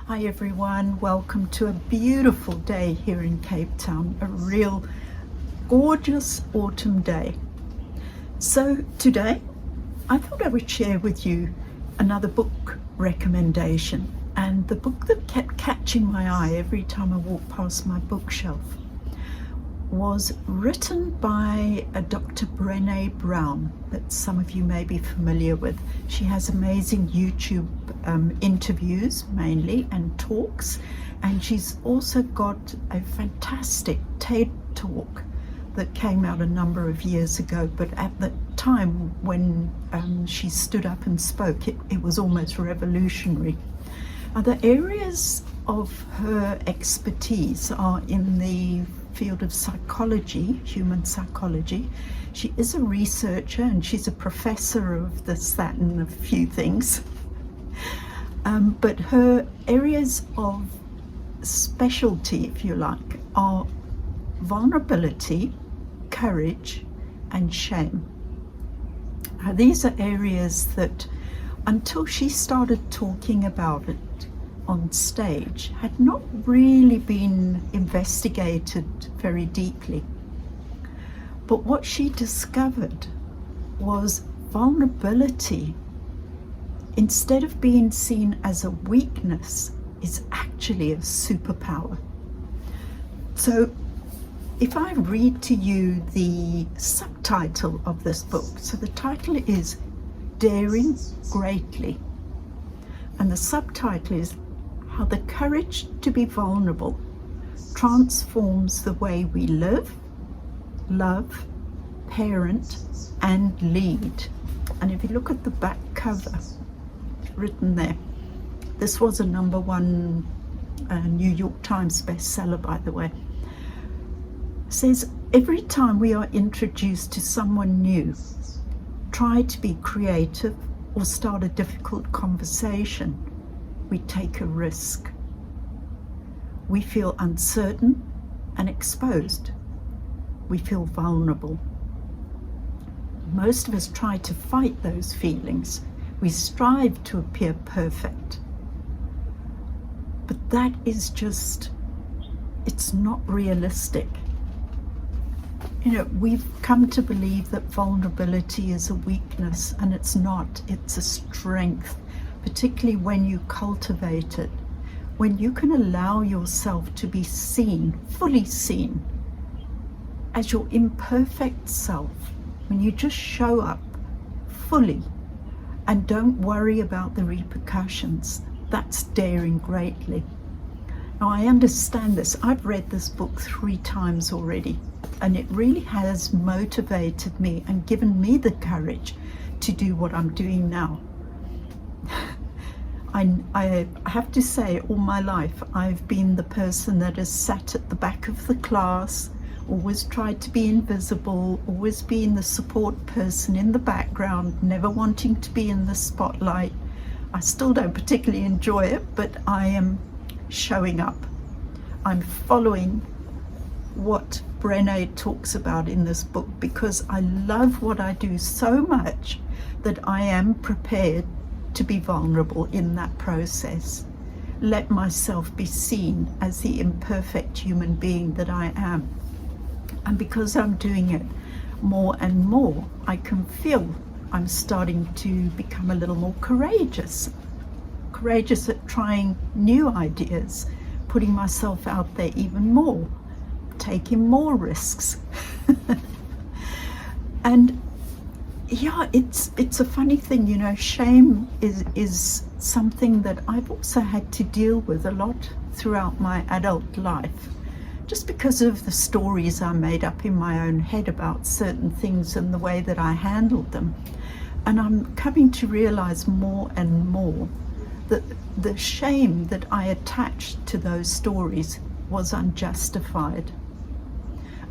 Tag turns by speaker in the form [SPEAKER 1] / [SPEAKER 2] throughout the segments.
[SPEAKER 1] Hi everyone, welcome to a beautiful day here in Cape Town, a real gorgeous autumn day. So today I thought I would share with you another book recommendation, and the book that kept catching my eye every time I walked past my bookshelf was written by a Dr. Brene Brown that some of you may be familiar with. She has amazing YouTube interviews mainly and talks, and she's also got a fantastic TED talk that came out a number of years ago, but at the time when she stood up and spoke, it was almost revolutionary. The areas of her expertise are in the field of psychology, human psychology. She is a researcher and she's a professor of this, that, and a few things. But her areas of specialty, if you like, are vulnerability, courage, and shame. These are areas that, until she started talking about it on stage, had not really been investigated very deeply. But what she discovered was vulnerability, instead of being seen as a weakness, is actually a superpower. So if I read to you the subtitle of this book, so the title is Daring Greatly, and the subtitle is How the Courage to be Vulnerable Transforms the Way We Live, Love, Parent, and Lead. And if you look at the back cover, written there, this was a #1 New York Times bestseller, by the way. It says, every time we are introduced to someone new, try to be creative or start a difficult conversation, we take a risk. We feel uncertain and exposed. We feel vulnerable. Most of us try to fight those feelings. We strive to appear perfect. But that is just, it's not realistic. You know, we've come to believe that vulnerability is a weakness, and it's not. It's a strength, particularly when you cultivate it, when you can allow yourself to be seen, fully seen, as your imperfect self, when you just show up fully and don't worry about the repercussions. That's daring greatly. Now, I understand this. I've read this book 3 times already, and it really has motivated me and given me the courage to do what I'm doing now. I have to say, all my life, I've been the person that has sat at the back of the class, always tried to be invisible, always being the support person in the background, never wanting to be in the spotlight. I still don't particularly enjoy it, but I am showing up. I'm following what Brene talks about in this book because I love what I do so much that I am prepared to be vulnerable in that process. Let myself be seen as the imperfect human being that I am. And because I'm doing it more and more, I can feel I'm starting to become a little more courageous at trying new ideas, putting myself out there even more, taking more risks. And yeah, it's a funny thing, you know, shame is something that I've also had to deal with a lot throughout my adult life, just because of the stories I made up in my own head about certain things and the way that I handled them. And I'm coming to realize more and more that the shame that I attached to those stories was unjustified,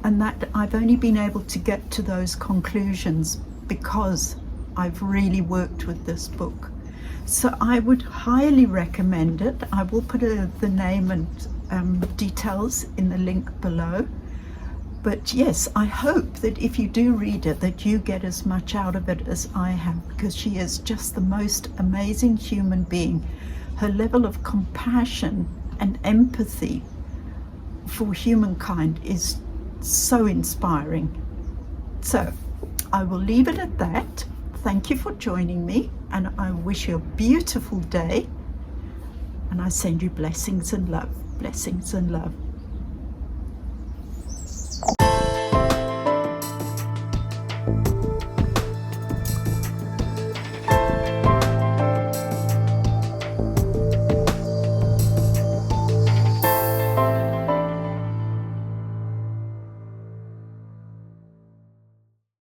[SPEAKER 1] and that I've only been able to get to those conclusions because I've really worked with this book. So I would highly recommend it. I will put the name and details in the link below. But yes, I hope that if you do read it, that you get as much out of it as I have, because she is just the most amazing human being Her level of compassion and empathy for humankind is so inspiring. So I will leave it at that. Thank you for joining me, and I wish you a beautiful day, and I send you blessings and love. Blessings and love.